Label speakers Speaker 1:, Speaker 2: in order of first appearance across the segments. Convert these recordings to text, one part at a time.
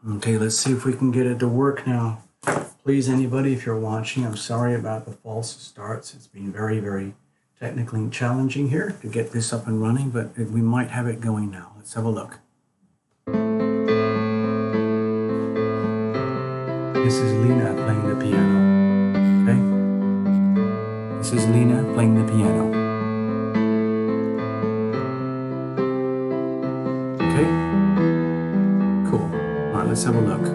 Speaker 1: Okay, let's see if we can get it to work now. Please, anybody, if you're watching, I'm sorry about the false starts. It's been very, very technically challenging here to get this up and running, but we might have it going now. Let's have a look. This is Lena playing the piano. Okay? This is Lena playing the piano. Okay? Cool. All right, let's have a look.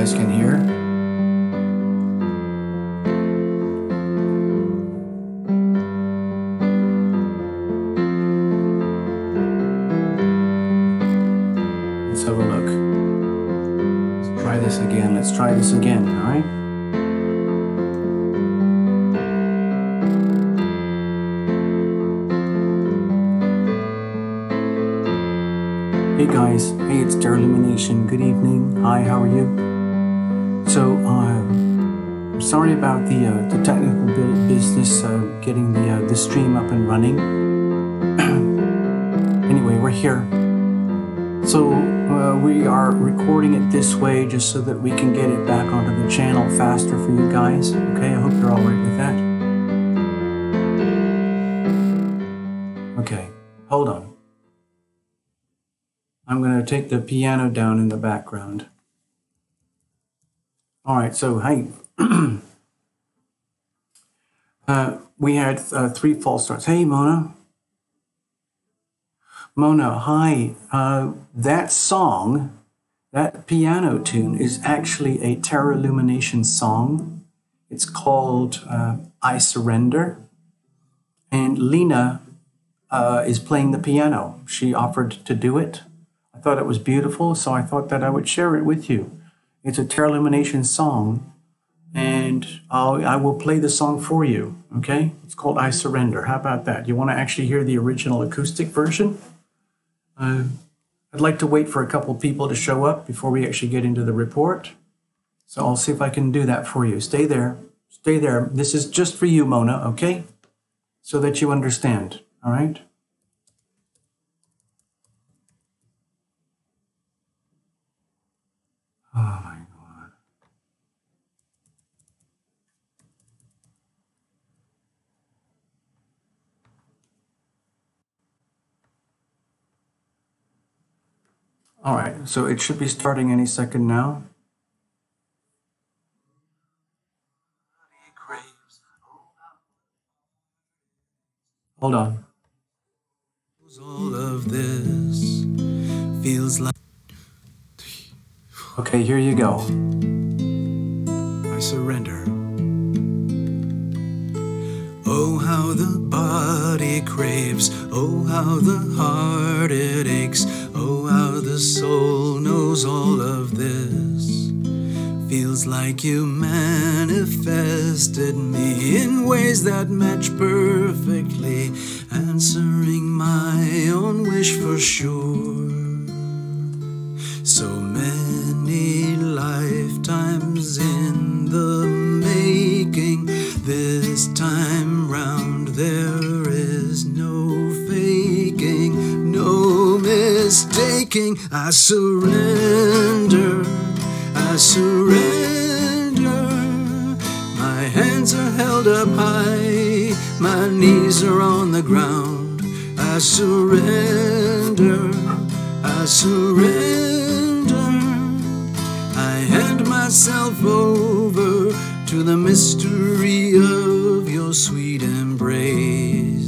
Speaker 1: Can hear. Let's have a look. Let's try this again. Let's try this again, all right? Hey guys, hey, it's Lumination. Good evening. Hi, how are you? So, I'm sorry about the technical business getting the stream up and running. Anyway, we're here. So, we are recording it this way just so that we can get it back onto the channel faster for you guys. Okay, I hope you're all right with that. Okay, hold on. I'm going to take the piano down in the background. All right, so hey, we had 3 false starts. Hey, Mona. Mona, hi. That song, that piano tune is actually a Lumination song. It's called I Surrender. And Lena is playing the piano. She offered to do it. I thought it was beautiful, so I thought that I would share it with you. It's a Lumination song, and I will play the song for you, okay? It's called I Surrender. How about that? You want to actually hear the original acoustic version? I'd like to wait for a couple people to show up before we actually get into the report. So I'll see if I can do that for you. Stay there. Stay there. This is just for you, Mona, okay? So that you understand, all right? Oh my God. All right, so it should be starting any second now. Hold on. All of this feels like. Okay, here you go. I surrender. Oh, how the body craves. Oh, how the heart it aches. Oh, how the soul knows all of this. Feels like you manifested me in ways that match perfectly, answering my own wish for sure. So many lifetimes in the making. This time round there is no faking, no mistaking.
Speaker 2: breaking. I surrender, I surrender. My hands are held up high, my knees are on the ground. I surrender, I surrender. I hand myself over to the mystery of your sweet embrace.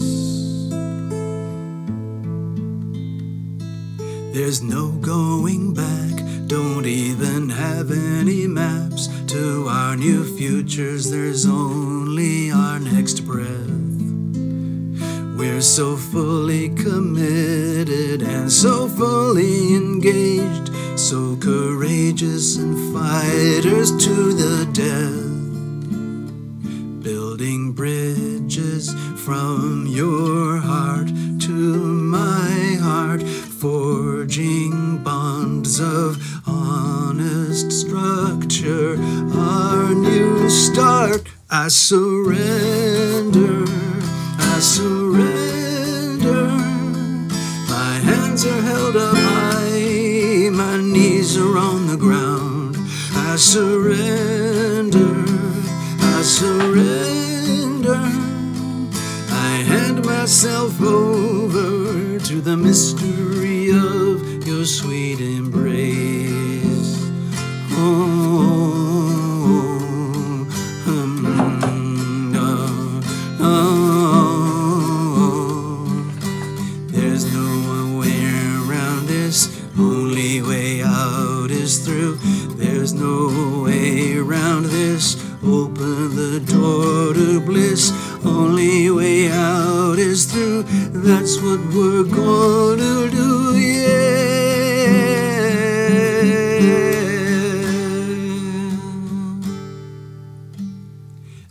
Speaker 2: There's no going back, don't even have any maps to our new futures. There's only our next breath. We're so fully committed and so fully engaged, so courageous and fighters to the death. Building bridges from your heart to my heart, forging bonds of honest structure, our new start. I surrender, I surrender. My hands are held up high, my knees are on the ground. I surrender, I surrender. I hand myself over to the mystery of your sweet embrace. There's no way around this, only way out is through. There's no way around this, open the door to bliss. Only way out is through, that's what we're gonna do, yeah.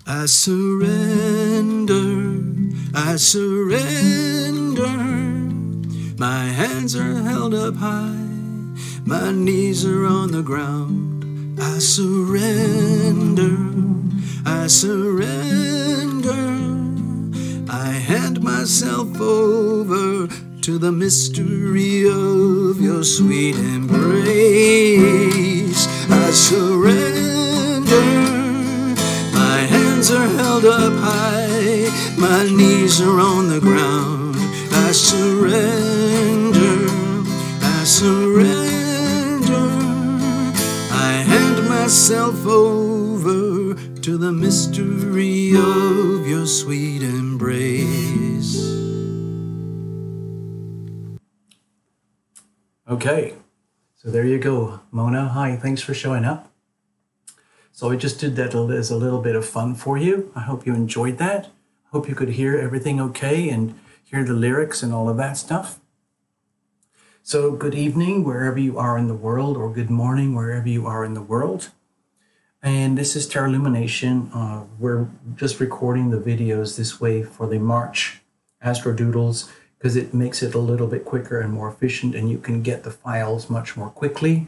Speaker 2: I surrender, I surrender. My hands are held up high, my knees are on the ground. I surrender, I surrender. I hand myself over to the mystery of your sweet embrace. I surrender. My hands are held up high, my knees are on the ground. I surrender, I surrender. I hand myself over to the mystery of your sweet embrace.
Speaker 1: Okay, so there you go. Mona, hi, thanks for showing up. So I just did that as a little bit of fun for you. I hope you enjoyed that. I hope you could hear everything okay and hear the lyrics and all of that stuff. So good evening, wherever you are in the world, or good morning, wherever you are in the world. And this is Terra Lumination. We're just recording the videos this way for the March Astrodoodles because it makes it a little bit quicker and more efficient, and you can get the files much more quickly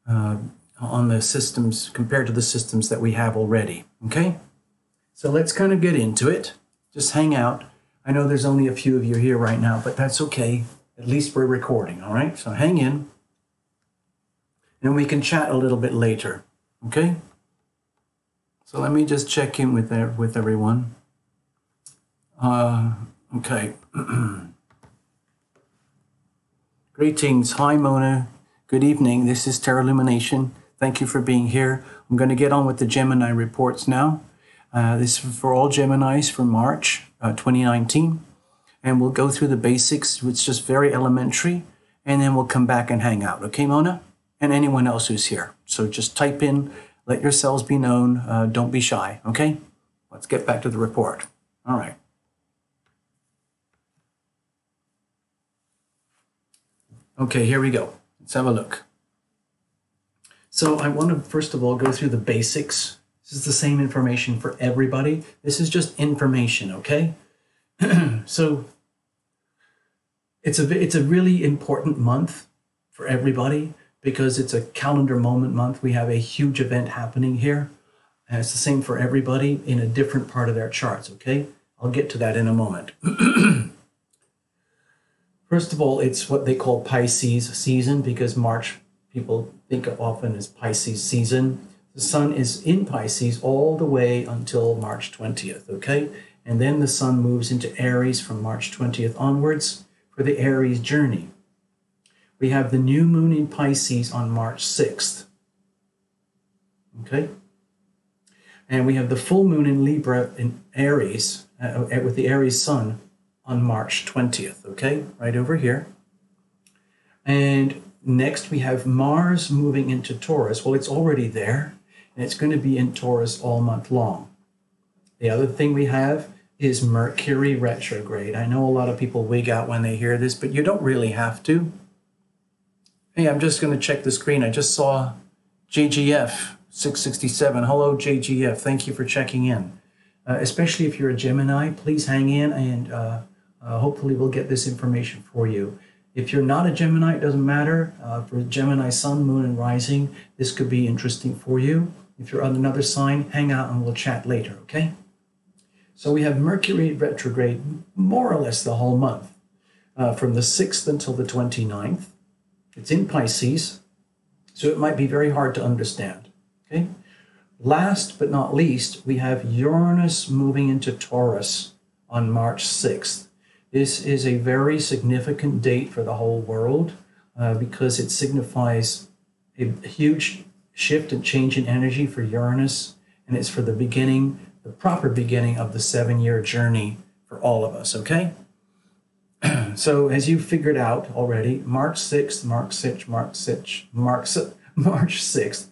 Speaker 1: on the systems compared to the systems that we have already. Okay, so let's kind of get into it. Just hang out. I know there's only a few of you here right now, but that's okay. At least we're recording, all right? So hang in, and we can chat a little bit later, okay? So let me just check in with everyone. Okay. Greetings. Hi, Mona. Good evening. This is Terra Lumination. Thank you for being here. I'm going to get on with the Gemini reports now. This is for all Geminis for March 2019. And we'll go through the basics, which is just very elementary. And then we'll come back and hang out. Okay, Mona? And anyone else who's here. So just type in, let yourselves be known. Don't be shy. Okay? Let's get back to the report. All right. Okay, here we go. Let's have a look. So I want to first of all go through the basics. This is the same information for everybody. This is just information, okay? So it's a really important month for everybody because it's a calendar moment month. We have a huge event happening here. And it's the same for everybody in a different part of their charts, okay? I'll get to that in a moment. First of all, it's what they call Pisces season because March people think of often as Pisces season. The sun is in Pisces all the way until March 20th, okay? And then the sun moves into Aries from March 20th onwards for the Aries journey. We have the new moon in Pisces on March 6th, okay? And we have the full moon in Libra in Aries, with the Aries sun on March 20th, okay? Right over here. And next we have Mars moving into Taurus. Well, it's already there, and it's going to be in Taurus all month long. The other thing we have is Mercury retrograde. I know a lot of people wig out when they hear this, but you don't really have to. Hey, I'm just going to check the screen. I just saw JGF 667. Hello, JGF. Thank you for checking in. Especially if you're a Gemini, please hang in and hopefully we'll get this information for you. If you're not a Gemini, it doesn't matter. For Gemini sun, moon, and rising, this could be interesting for you. If you're on another sign, hang out and we'll chat later, okay? So we have Mercury retrograde more or less the whole month, from the 6th until the 29th. It's in Pisces, so it might be very hard to understand, okay? Last but not least, we have Uranus moving into Taurus on March 6th. This is a very significant date for the whole world because it signifies a huge shift and change in energy for Uranus, and it's for the beginning, the proper beginning of the 7-year journey for all of us, okay? So as you figured out already, March 6th, March 6th,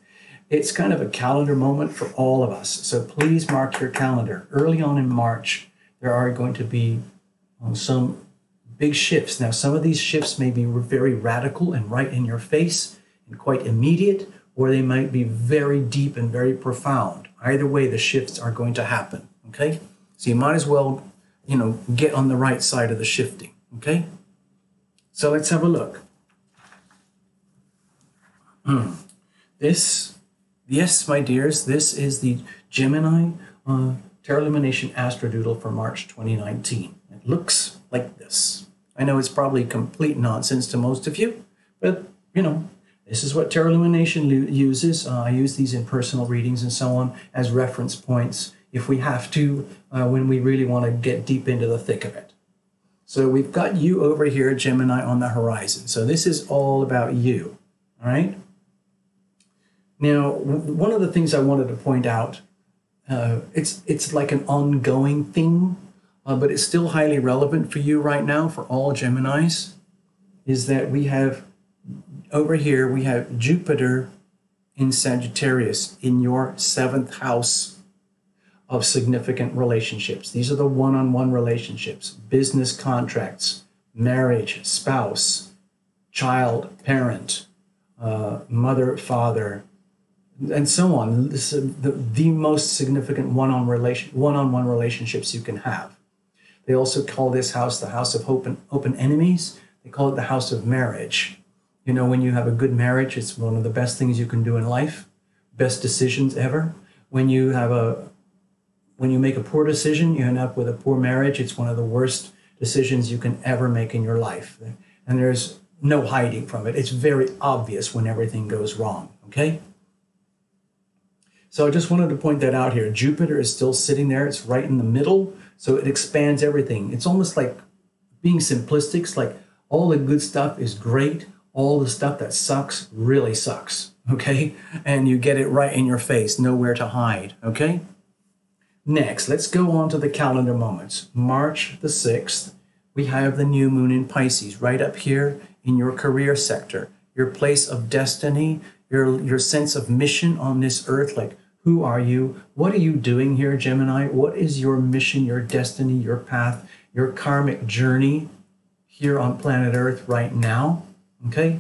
Speaker 1: it's kind of a calendar moment for all of us. So please mark your calendar. Early on in March, there are going to be some big shifts. Now, some of these shifts may be very radical and right in your face and quite immediate, or they might be very deep and very profound. Either way, the shifts are going to happen, okay? So you might as well, get on the right side of the shifting, okay? So let's have a look. Yes, my dears, this is the Gemini Terra Lumination Astrodoodle for March 2019. It looks like this. I know it's probably complete nonsense to most of you, but, this is what Terra Lumination uses. I use these in personal readings and so on as reference points if we have to, when we really want to get deep into the thick of it. So we've got you over here, Gemini, on the horizon. So this is all about you, all right? Now, one of the things I wanted to point out, it's like an ongoing thing, but it's still highly relevant for you right now, for all Geminis, is that we have, over here, we have Jupiter in Sagittarius in your 7th house of significant relationships. These are the one-on-one relationships, business contracts, marriage, spouse, child, parent, mother, father, and so on. This is the most significant one-on-one relationships you can have. They also call this house the house of open enemies. They call it the house of marriage. When you have a good marriage, it's one of the best things you can do in life. Best decisions ever. When you make a poor decision, you end up with a poor marriage. It's one of the worst decisions you can ever make in your life. And there's no hiding from it. It's very obvious when everything goes wrong, okay? So I just wanted to point that out here. Jupiter is still sitting there. It's right in the middle, so it expands everything. It's almost like being simplistic. It's like all the good stuff is great. All the stuff that sucks really sucks, okay? And you get it right in your face, nowhere to hide, okay? Next, let's go on to the calendar moments. March the 6th, we have the new moon in Pisces right up here in your career sector, your place of destiny, your sense of mission on this earth, like who are you? What are you doing here, Gemini? What is your mission, your destiny, your path, your karmic journey here on planet Earth right now? Okay,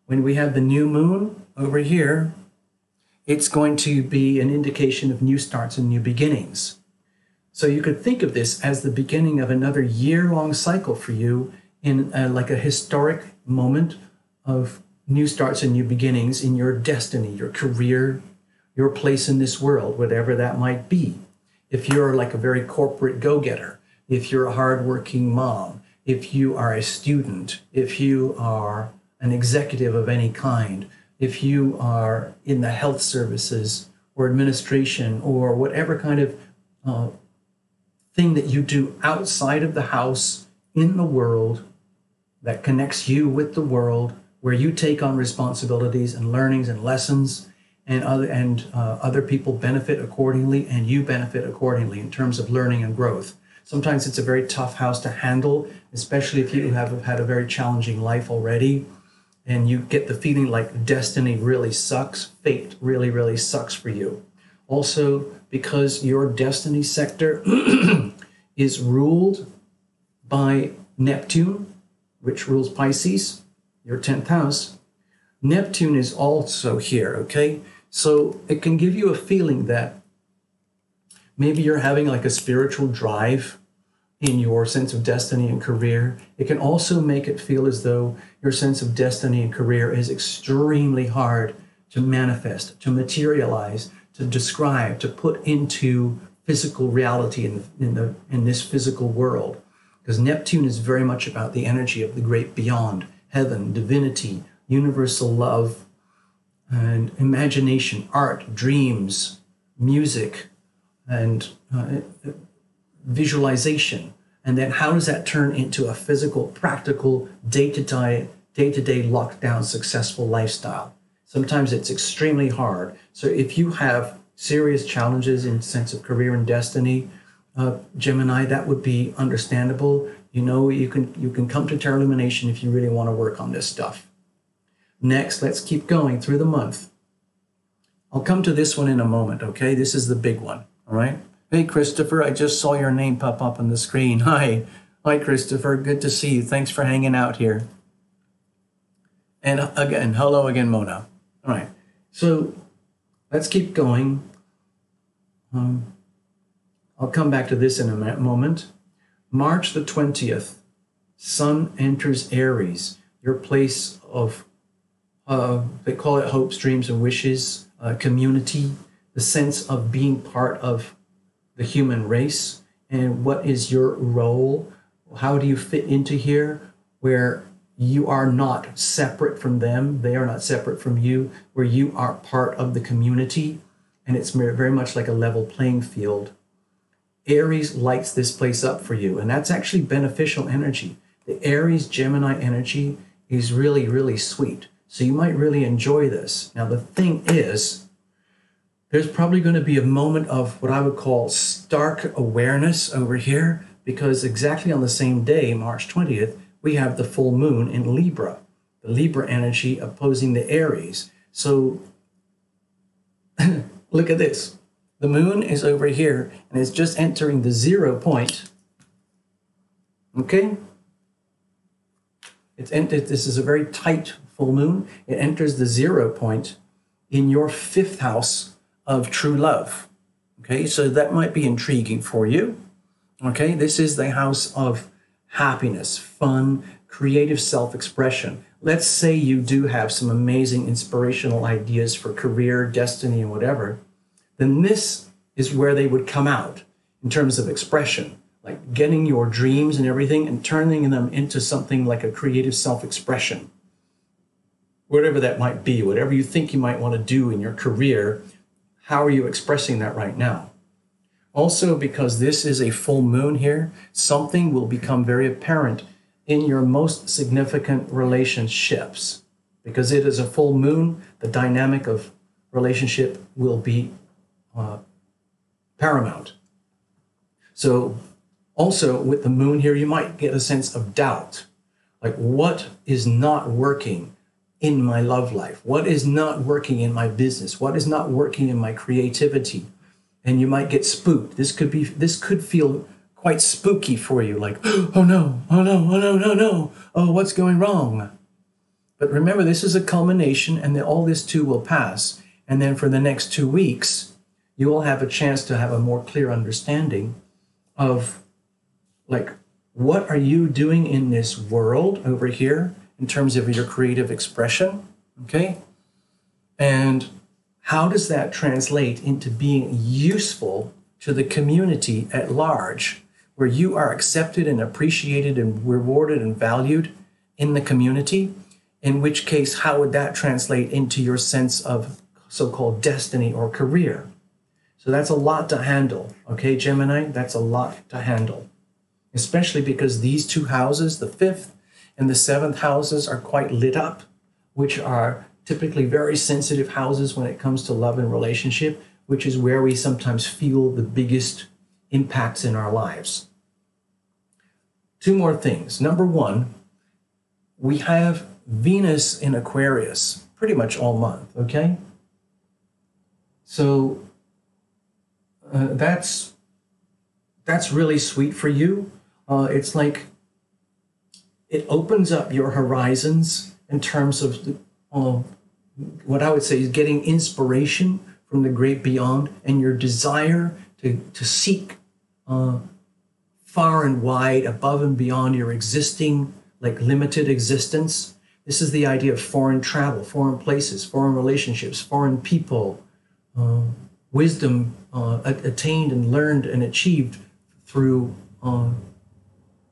Speaker 1: when we have the new moon over here, it's going to be an indication of new starts and new beginnings. So you could think of this as the beginning of another year-long cycle for you in like a historic moment of new starts and new beginnings in your destiny, your career, your place in this world, whatever that might be. If you're like a very corporate go-getter, if you're a hardworking mom, if you are a student, if you are an executive of any kind, if you are in the health services or administration or whatever kind of thing that you do outside of the house in the world that connects you with the world, where you take on responsibilities and learnings and lessons, and other people benefit accordingly, and you benefit accordingly in terms of learning and growth. Sometimes it's a very tough house to handle, especially if you have had a very challenging life already, and you get the feeling like destiny really sucks, fate really, really sucks for you. Also, because your destiny sector is ruled by Neptune, which rules Pisces, your 10th house. Neptune is also here, okay? So it can give you a feeling that maybe you're having like a spiritual drive in your sense of destiny and career. It can also make it feel as though your sense of destiny and career is extremely hard to manifest, to materialize, to describe, to put into physical reality in this physical world. Because Neptune is very much about the energy of the great beyond, heaven, divinity, universal love, and imagination, art, dreams, music, and visualization. And then how does that turn into a physical, practical, day-to-day lockdown, successful lifestyle? Sometimes it's extremely hard. So if you have serious challenges in sense of career and destiny, Gemini, that would be understandable. You know, you can come to Tarot Lumination if you really want to work on this stuff. Next, let's keep going through the month. I'll come to this one in a moment, okay? This is the big one, all right? Hey, Christopher, I just saw your name pop up on the screen. Hi, Christopher, good to see you. Thanks for hanging out here. And again, hello again, Mona. All right, so let's keep going. I'll come back to this in a moment. March the 20th, Sun enters Aries, your place of, they call it hopes, dreams, and wishes, community, the sense of being part of the human race, and what is your role? How do you fit into here, where you are not separate from them, they are not separate from you, where you are part of the community, and it's very much like a level playing field. Aries lights this place up for you, and that's actually beneficial energy. The Aries Gemini energy is really, really sweet. So you might really enjoy this. Now, the thing is, there's probably going to be a moment of what I would call stark awareness over here, because exactly on the same day, March 20th, we have the full moon in Libra, the Libra energy opposing the Aries. So look at this. The moon is over here, and it's just entering the 0 point. Okay? This is a very tight full moon. It enters the 0 point in your 5th house of true love. Okay, so that might be intriguing for you. Okay, this is the house of happiness, fun, creative self-expression. Let's say you do have some amazing inspirational ideas for career, destiny, and whatever, then this is where they would come out in terms of expression, like getting your dreams and everything and turning them into something like a creative self-expression. Whatever that might be, whatever you think you might want to do in your career, how are you expressing that right now? Also, because this is a full moon here, something will become very apparent in your most significant relationships. Because it is a full moon, the dynamic of relationship will be paramount. So also with the moon here, you might get a sense of doubt. Like, what is not working in my love life? What is not working in my business? What is not working in my creativity? And you might get spooked. This could feel quite spooky for you, like, oh no, oh no, oh no, no, no, oh, what's going wrong? But remember, this is a culmination, and then all this too will pass. And then for the next 2 weeks, you will have a chance to have a more clear understanding of, like, what are you doing in this world over here in terms of your creative expression, okay? And how does that translate into being useful to the community at large? where you are accepted and appreciated and rewarded and valued in the community, in which case, how would that translate into your sense of so-called destiny or career? So that's a lot to handle, okay, Gemini? That's a lot to handle, especially because these two houses, the 5th and the 7th houses, are quite lit up, which are typically very sensitive houses when it comes to love and relationship, which is where we sometimes feel the biggest impacts in our lives. 2 more things. Number 1, we have Venus in Aquarius pretty much all month, okay? So that's really sweet for you. It's like it opens up your horizons in terms of what I would say is getting inspiration from the great beyond, and your desire to seek far and wide, above and beyond your existing, like, limited existence. This is the idea of foreign travel, foreign places, foreign relationships, foreign people, wisdom attained and learned and achieved through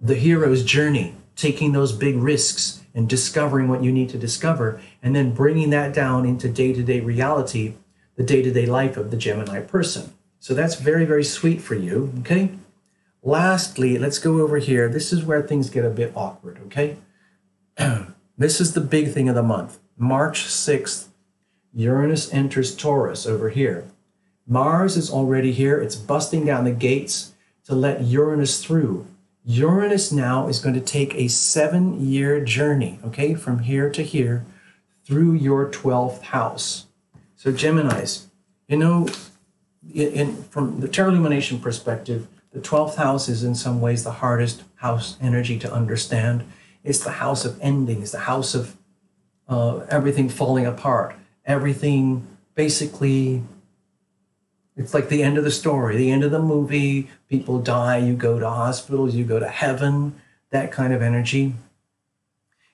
Speaker 1: the hero's journey, taking those big risks and discovering what you need to discover, and then bringing that down into day-to-day reality, the day-to-day life of the Gemini person. So that's very, very sweet for you, okay? Lastly, let's go over here. This is where things get a bit awkward, okay? This is the big thing of the month. March 6th, Uranus enters Taurus over here. Mars is already here. It's busting down the gates to let Uranus through. Uranus now is going to take a 7-year journey, okay, from here to here through your 12th house. So Geminis, you know, from the Tarot Lumination perspective, the 12th house is in some ways the hardest house energy to understand. It's the house of endings, the house of everything falling apart, everything basically. It's like the end of the story, the end of the movie. People die, you go to hospitals, you go to heaven, that kind of energy.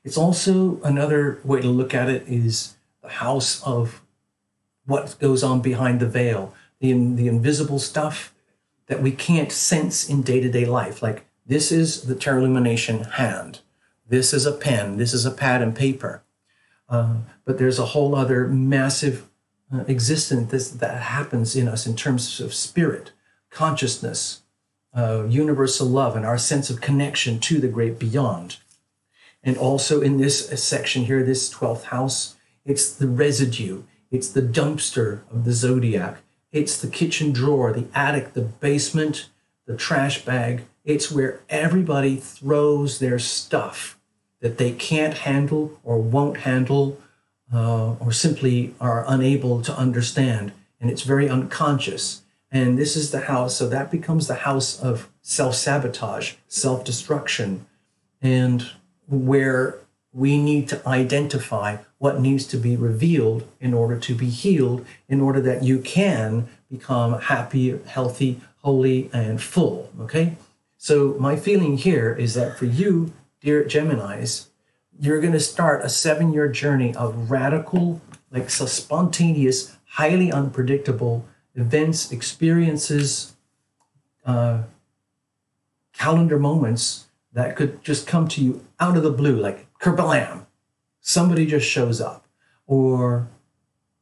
Speaker 1: It's also, another way to look at it is the house of what goes on behind the veil, the invisible stuff that we can't sense in day-to-day life. Like, this is the Tarot Lumination hand. This is a pen. This is a pad and paper. But there's a whole other massive existence that happens in us in terms of spirit, consciousness, universal love, and our sense of connection to the great beyond. And also in this section here, this 12th house, it's the residue, it's the dumpster of the zodiac, it's the kitchen drawer, the attic, the basement, the trash bag. It's where everybody throws their stuff that they can't handle or won't handle, or simply are unable to understand. And it's very unconscious. And this is the house, so that becomes the house of self-sabotage, self-destruction, and where we need to identify what needs to be revealed in order to be healed, in order that you can become happy, healthy, holy, and full, okay? So my feeling here is that for you, dear Geminis, you're going to start a 7-year journey of radical, like, so spontaneous, highly unpredictable events, experiences, calendar moments that could just come to you out of the blue, like kerblam, somebody just shows up, or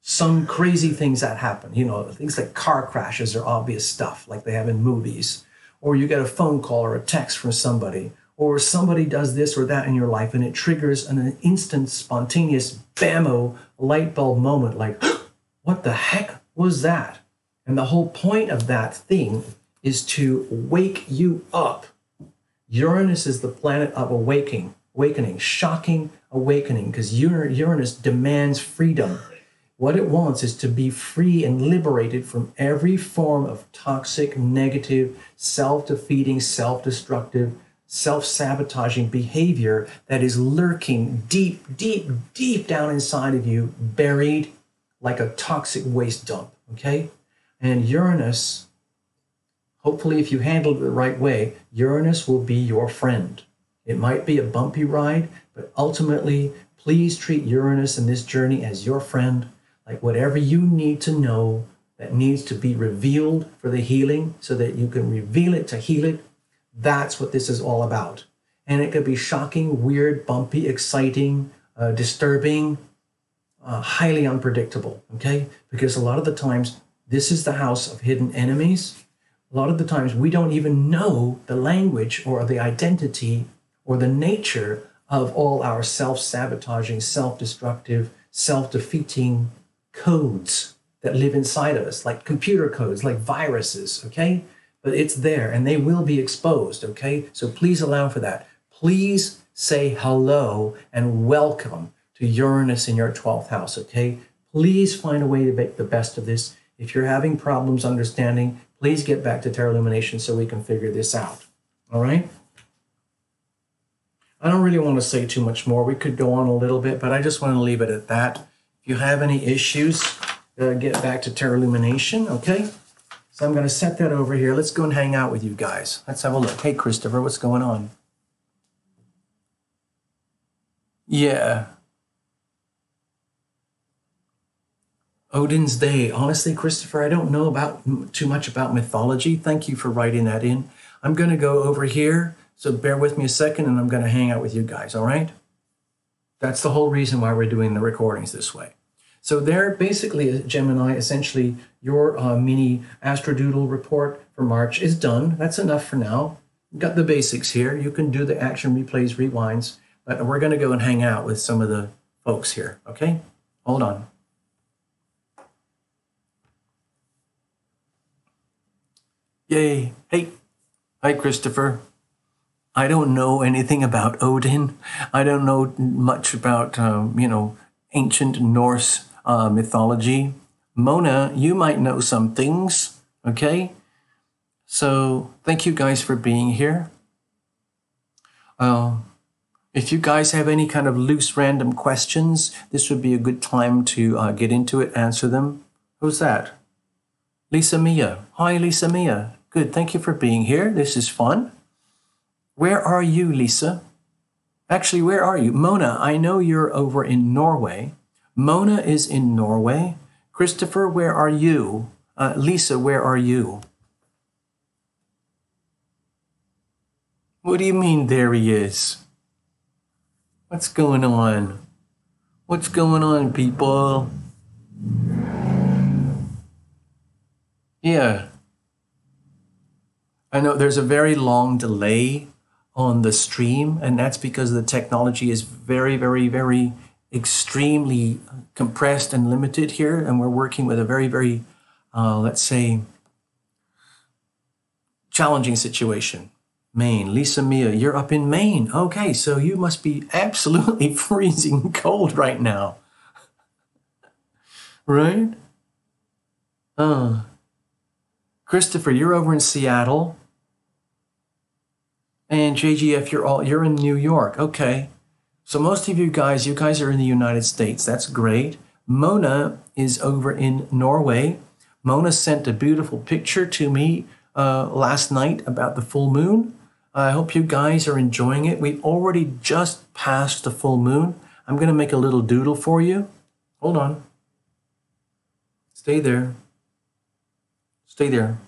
Speaker 1: some crazy things that happen, you know, things like car crashes are obvious stuff like they have in movies, or you get a phone call or a text from somebody, or somebody does this or that in your life, and it triggers an instant, spontaneous, bammo, light bulb moment, like, what the heck was that? And the whole point of that thing is to wake you up. Uranus is the planet of awakening, shocking awakening, because Uranus demands freedom. What it wants is to be free and liberated from every form of toxic, negative, self-defeating, self-destructive, self-sabotaging behavior that is lurking deep, deep, deep down inside of you, buried like a toxic waste dump, okay? And Uranus, hopefully if you handle it the right way, Uranus will be your friend. It might be a bumpy ride, but ultimately, please treat Uranus in this journey as your friend, like whatever you need to know that needs to be revealed for the healing so that you can reveal it to heal it, That's what this is all about. And it could be shocking, weird, bumpy, exciting, disturbing, highly unpredictable, okay? Because a lot of the times, this is the house of hidden enemies. A lot of the times, we don't even know the language or the identity or the nature of all our self-sabotaging, self-destructive, self-defeating codes that live inside of us, like computer codes, like viruses, okay? But it's there, and they will be exposed, okay? So please allow for that. Please say hello and welcome to Uranus in your 12th house, okay? Please find a way to make the best of this. If you're having problems understanding, please get back to Tarot Illumination so we can figure this out, all right? I don't really want to say too much more. We could go on a little bit, but I just want to leave it at that. If you have any issues, get back to Tarot Illumination, okay? So I'm going to set that over here. Let's go and hang out with you guys. Let's have a look. Hey, Christopher, what's going on? Yeah. Odin's Day. Honestly, Christopher, I don't know too much about mythology. Thank you for writing that in. I'm going to go over here, so bear with me a second, and I'm going to hang out with you guys, all right? That's the whole reason why we're doing the recordings this way. So there, basically, Gemini, essentially, your mini Astrodoodle report for March is done. That's enough for now. You've got the basics here. You can do the action replays, rewinds, but we're going to go and hang out with some of the folks here, okay? Hold on. Yay. Hey. Hi, Christopher. I don't know anything about Odin. I don't know much about, ancient Norse mythology. Mona, you might know some things, okay? So thank you guys for being here. If you guys have any kind of loose random questions, this would be a good time to get into it, answer them. Who's that? Lisa Mia. Hi, Lisa Mia. Good, thank you for being here. This is fun. Where are you, Lisa? Actually, where are you? Mona, I know you're over in Norway. Mona is in Norway. Christopher, where are you? Lisa, where are you? What do you mean, there he is? What's going on? What's going on, people? Yeah. I know there's a very long delay on the stream, and that's because the technology is very, very, very extremely compressed and limited here, and we're working with a very, very, let's say, challenging situation. Maine. Lisa Mia, you're up in Maine. Okay, so you must be absolutely freezing cold right now. Right? Christopher, you're over in Seattle. And JGF, you're in New York. Okay. So most of you guys are in the United States. That's great. Mona is over in Norway. Mona sent a beautiful picture to me last night about the full moon. I hope you guys are enjoying it. We've already just passed the full moon. I'm going to make a little doodle for you. Hold on. Stay there. Stay there.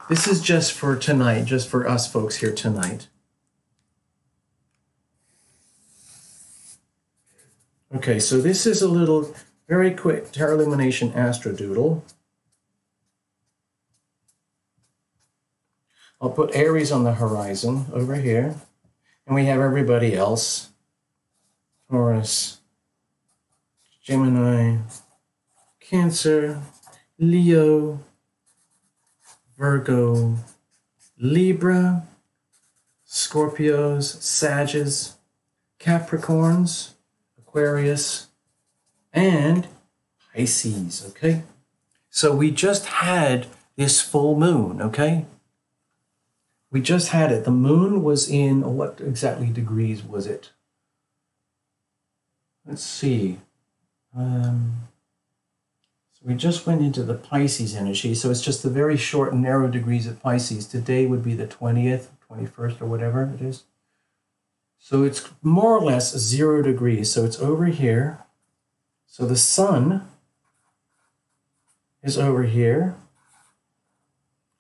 Speaker 1: This is just for tonight, just for us folks here tonight. Okay, so this is a little, very quick Tarot Illumination Astrodoodle. I'll put Aries on the horizon over here. And we have everybody else. Taurus, Gemini, Cancer, Leo, Virgo, Libra, Scorpios, Sagittarius, Capricorns, Aquarius, and Pisces, okay? So we just had this full moon, okay? We just had it. The moon was in, what exactly degrees was it? Let's see. So we just went into the Pisces energy. So it's just the very short and narrow degrees of Pisces. Today would be the 20th, 21st, or whatever it is. So it's more or less 0 degrees. So it's over here. So the sun is over here,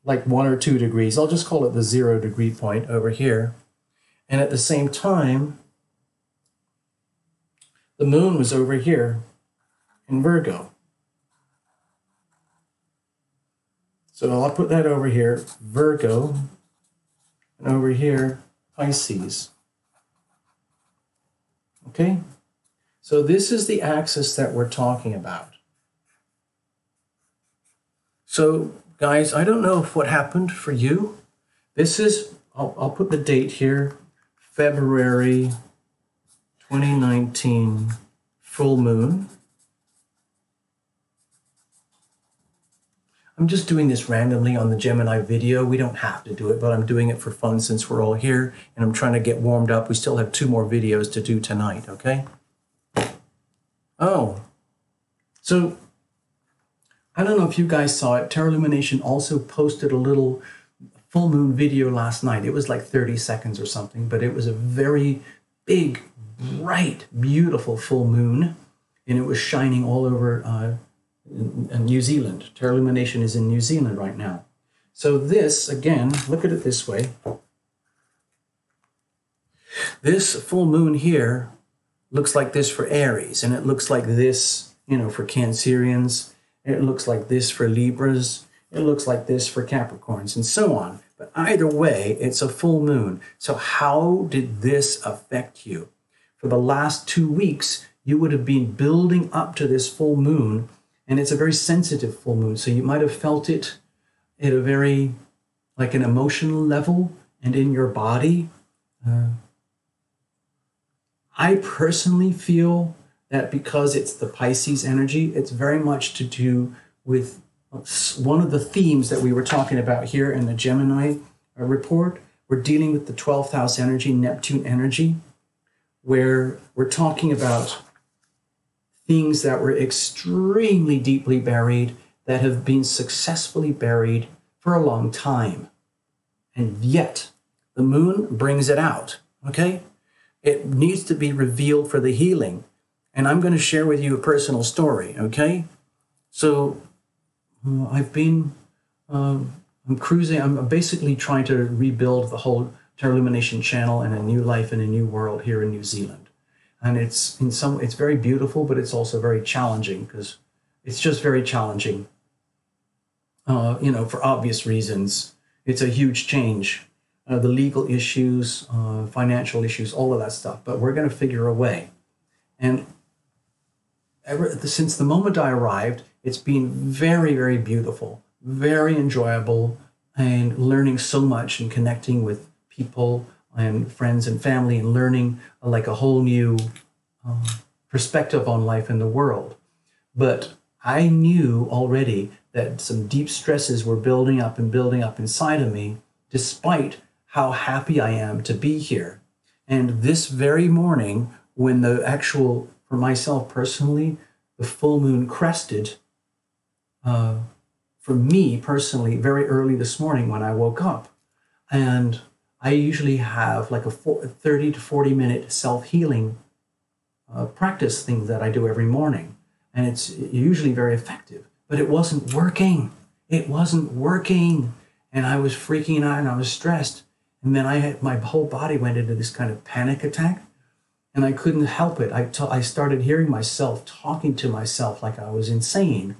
Speaker 1: like 1 or 2 degrees. I'll just call it the 0 degree point over here. And at the same time, the moon was over here in Virgo. So I'll put that over here, Virgo, and over here, Pisces. Okay? So this is the axis that we're talking about. So, guys, I don't know if what happened for you. This is, I'll put the date here, February 2019 full moon. I'm just doing this randomly on the Gemini video. We don't have to do it, but I'm doing it for fun since we're all here, and I'm trying to get warmed up. We still have 2 more videos to do tonight, okay? Oh, so I don't know if you guys saw it. Terra Lumination also posted a little full moon video last night. It was like 30 seconds or something, but it was a very big, bright, beautiful full moon, and it was shining all over in New Zealand. Terra Lumination is in New Zealand right now. So this, again, look at it this way. This full moon here looks like this for Aries, and it looks like this, you know, for Cancerians. It looks like this for Libras. It looks like this for Capricorns, and so on. But either way, it's a full moon. So how did this affect you? For the last 2 weeks, you would have been building up to this full moon, and it's a very sensitive full moon. So you might have felt it at a very, like an emotional level and in your body. I personally feel that because it's the Pisces energy, it's very much to do with one of the themes that we were talking about here in the Gemini report. We're dealing with the 12th house energy, Neptune energy, where we're talking about things that were extremely deeply buried, that have been successfully buried for a long time. And yet, the moon brings it out, okay? It needs to be revealed for the healing. And I'm going to share with you a personal story, okay? So I've been, I'm cruising, I'm basically trying to rebuild the whole Terra Lumination channel and a new life in a new world here in New Zealand. And it's very beautiful, but it's also very challenging, because it's just very challenging, you know, for obvious reasons. It's a huge change. The legal issues, financial issues, all of that stuff. But we're going to figure a way. And since the moment I arrived, it's been very, very beautiful, very enjoyable, and learning so much and connecting with people and friends and family, and learning like a whole new perspective on life in the world. But I knew already that some deep stresses were building up inside of me, despite how happy I am to be here. And this very morning, when the actual, for myself personally, the full moon crested, for me personally, very early this morning when I woke up. And I usually have like a 30 to 40 minute self-healing practice thing that I do every morning. And it's usually very effective, but it wasn't working. It wasn't working. And I was freaking out and I was stressed. And then my whole body went into this kind of panic attack, and I couldn't help it. I started hearing myself talking to myself like I was insane.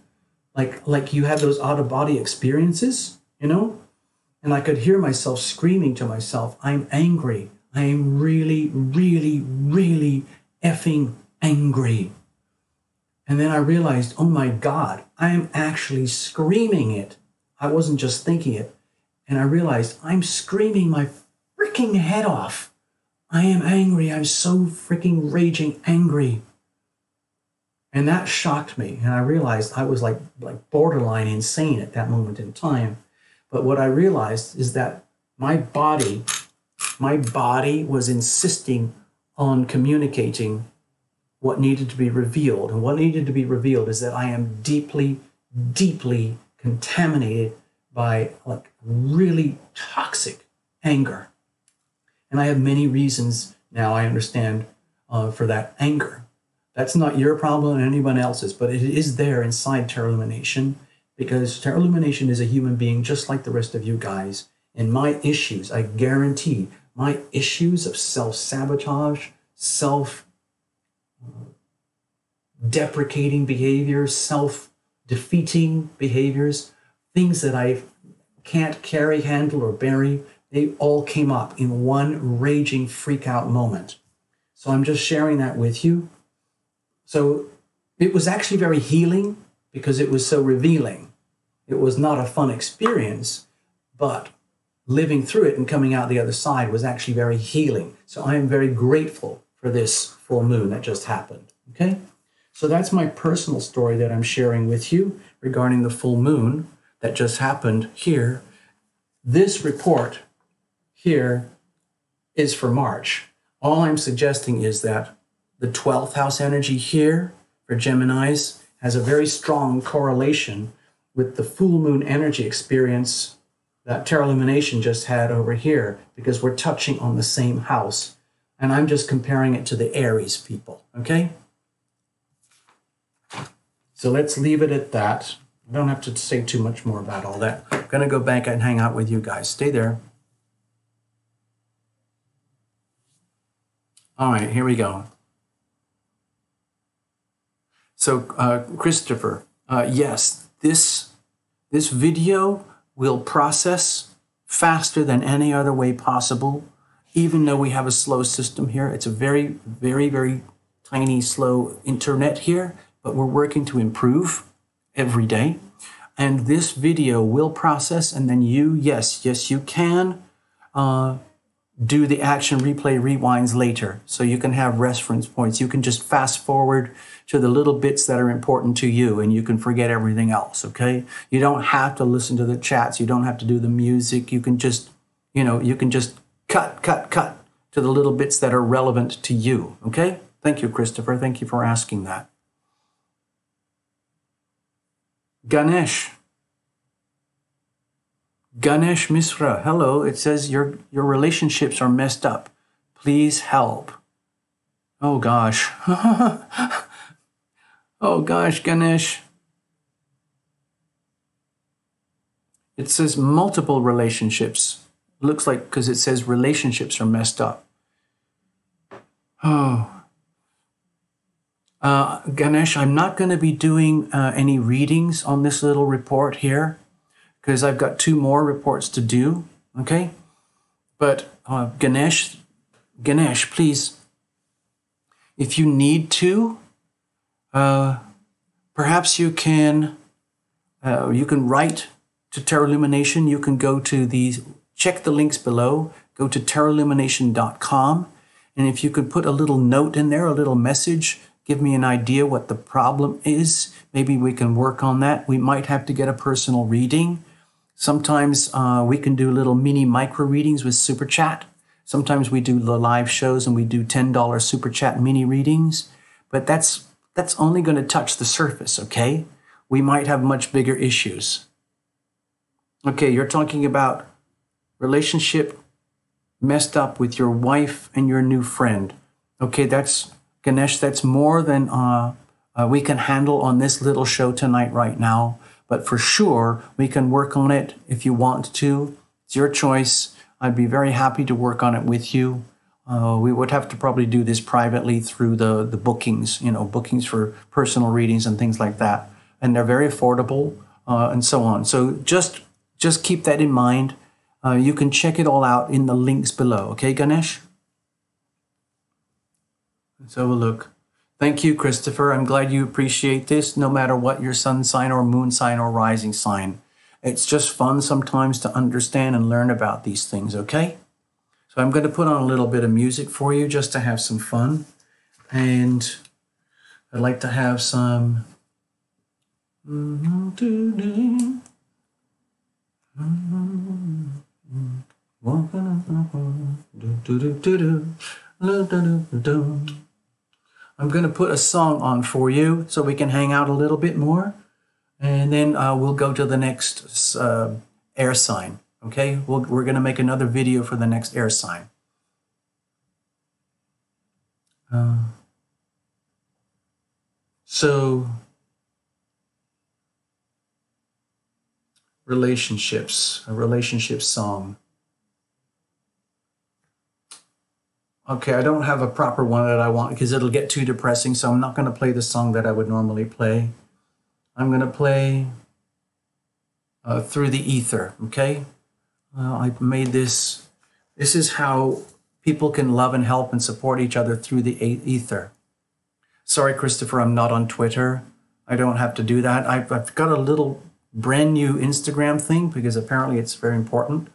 Speaker 1: Like you have those out-of-body experiences, you know? And I could hear myself screaming to myself, I'm angry. I am really, really, really effing angry. And then I realized, oh my God, I am actually screaming it. I wasn't just thinking it. And I realized I'm screaming my freaking head off. I am angry. I'm so freaking raging angry. And that shocked me. And I realized I was like borderline insane at that moment in time. But what I realized is that my body was insisting on communicating what needed to be revealed. And what needed to be revealed is that I am deeply, deeply contaminated by like really toxic anger. And I have many reasons now, I understand, for that anger. That's not your problem and anyone else's, but it is there inside Terra Lumination, because Terra Lumination is a human being just like the rest of you guys. And my issues, I guarantee, my issues of self-sabotage, self-deprecating behaviors, self-defeating behaviors, things that I can't carry, handle, or bury, they all came up in one raging freak-out moment. So I'm just sharing that with you. So it was actually very healing because it was so revealing. It was not a fun experience, but living through it and coming out the other side was actually very healing. So I am very grateful for this full moon that just happened, okay? So that's my personal story that I'm sharing with you regarding the full moon that just happened here. This report here is for March. All I'm suggesting is that the 12th house energy here for Geminis has a very strong correlation with the full moon energy experience that Terra Lumination just had over here, because we're touching on the same house. And I'm just comparing it to the Aries people, okay? So let's leave it at that. I don't have to say too much more about all that. I'm going to go back and hang out with you guys. Stay there. All right, here we go. So, Christopher, yes, this video will process faster than any other way possible, even though we have a slow system here. It's a very, very, very tiny, slow internet here, but we're working to improve every day. And this video will process, and then you, yes, you can do the action replay rewinds later, so you can have reference points. You can just fast forward to the little bits that are important to you, and you can forget everything else, okay? You don't have to listen to the chats. You don't have to do the music. You can just, you can just cut to the little bits that are relevant to you, okay? Thank you, Christopher. Thank you for asking that. Ganesh Misra, hello. It says your relationships are messed up. Please help. Oh gosh. Oh gosh, Ganesh. It says multiple relationships. Looks like because it says relationships are messed up. Oh. Ganesh, I'm not going to be doing any readings on this little report here, because I've got 2 more reports to do, okay? But Ganesh, please, if you need to, perhaps you can write to Terra Lumination. You can go to check the links below, go to terralumination.com, and if you could put a little note in there, a little message, give me an idea what the problem is. Maybe we can work on that. We might have to get a personal reading. Sometimes we can do little mini micro readings with Super Chat. Sometimes we do the live shows and we do $10 Super Chat mini readings. But that's only going to touch the surface, okay? We might have much bigger issues. Okay, you're talking about relationship messed up with your wife and your new friend. Okay, Ganesh, that's more than we can handle on this little show tonight right now. But for sure, we can work on it if you want to. It's your choice. I'd be very happy to work on it with you. We would have to probably do this privately through the bookings, bookings for personal readings and things like that. And they're very affordable and so on. So just keep that in mind. You can check it all out in the links below. Okay, Ganesh? Let's have a look. Thank you, Christopher. I'm glad you appreciate this, no matter what your sun sign or moon sign or rising sign. It's just fun sometimes to understand and learn about these things, okay? So I'm going to put on a little bit of music for you just to have some fun. And I'd like to have some... I'm going to put a song on for you so we can hang out a little bit more. And then we'll go to the next air sign. Okay? We're going to make another video for the next air sign. So, relationships, a relationship song. Okay, I don't have a proper one that I want because it'll get too depressing, so I'm not going to play the song that I would normally play. I'm going to play Through the Ether, okay? I made this. This is how people can love and help and support each other through the ether. Sorry, Christopher, I'm not on Twitter. I don't have to do that. I've got a little brand new Instagram thing because apparently it's very important.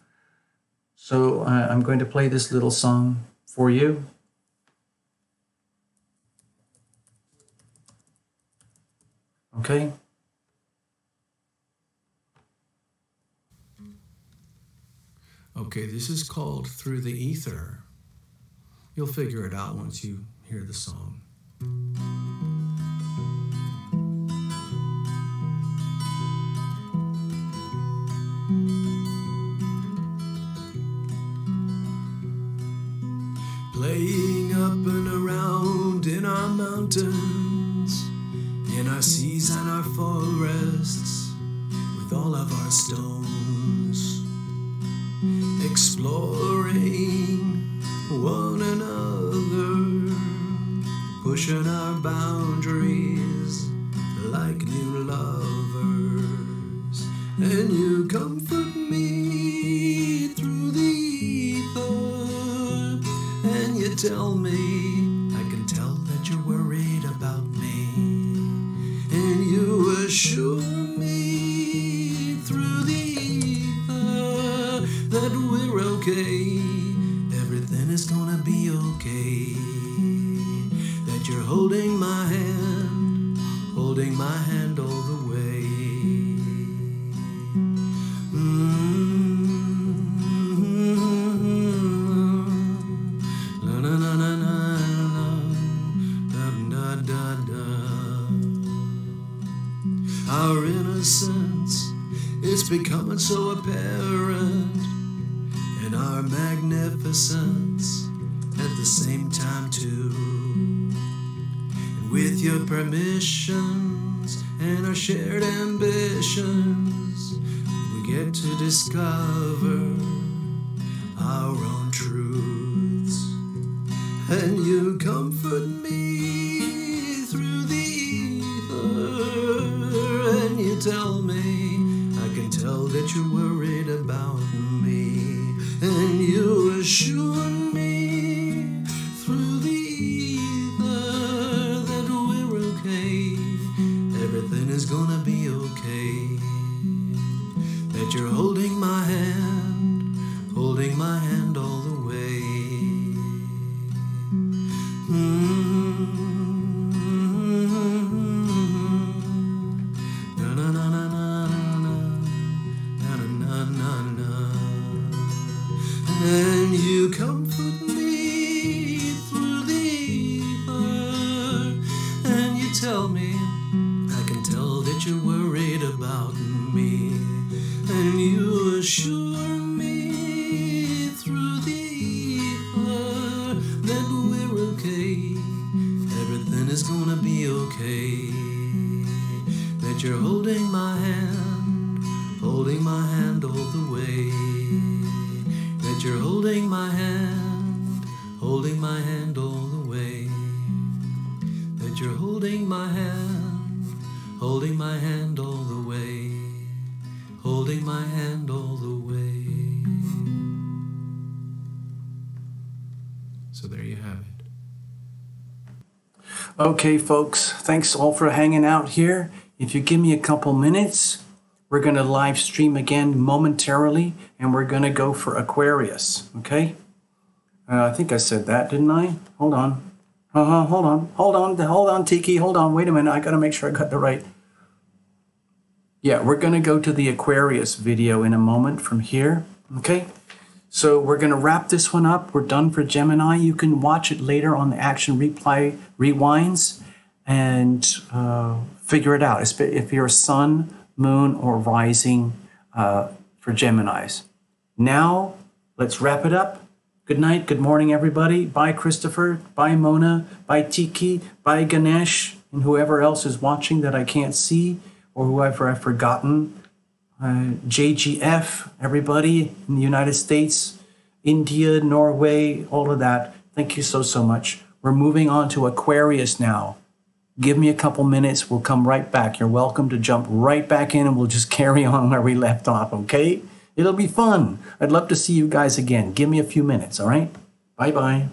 Speaker 1: So I'm going to play this little song for you. Okay?
Speaker 2: Okay, this is called Through the Ether. You'll figure it out once you hear the song. Playing up and around in our mountains, in our seas and our forests, with all of our stones, exploring one another, pushing our boundaries like new lovers. And you comfort me through the ether, and you tell me I can tell that you're worried about me, and you assure me through the ether that we're okay, everything is gonna be okay, that you're holding my hand all the way. Our innocence is becoming so apparent, and our magnificence at the same time too. And with your permissions and our shared ambitions, we get to discover our own truths. And you comfort me through the ether, and you tell me I can tell that you're worried about me, and you assure me through the ether that we're okay, everything is gonna be okay, that you're holding my hand all the way. And you comfort me through the ether, and you tell me I can tell that you're worried about me, and you assure me through the ether that we're okay, everything is gonna be okay, that you're holding my hand all the way, that you're holding my hand all the way, that you're holding my hand all the way, holding my hand all the way. So there you have it.
Speaker 1: Okay, folks, thanks all for hanging out here. If you give me a couple minutes, we're going to live stream again momentarily, and we're going to go for Aquarius, okay? I think I said that, didn't I? Hold on. Hold on, Tiki, hold on. Wait a minute, I got to make sure I got the right. Yeah, we're going to go to the Aquarius video in a moment from here, okay? So we're going to wrap this one up. We're done for Gemini. You can watch it later on the Action Replay Rewinds and figure it out. If you're a sun, moon, or rising for Geminis. Now, let's wrap it up. Good night, good morning, everybody. Bye, Christopher. Bye, Mona. Bye, Tiki. Bye, Ganesh. and whoever else is watching that I can't see, or whoever I've forgotten. JGF, everybody in the United States, India, Norway, all of that. Thank you so much. We're moving on to Aquarius now. Give me a couple minutes. We'll come right back. You're welcome to jump right back in and we'll just carry on where we left off, okay? It'll be fun. I'd love to see you guys again. Give me a few minutes, all right? Bye-bye.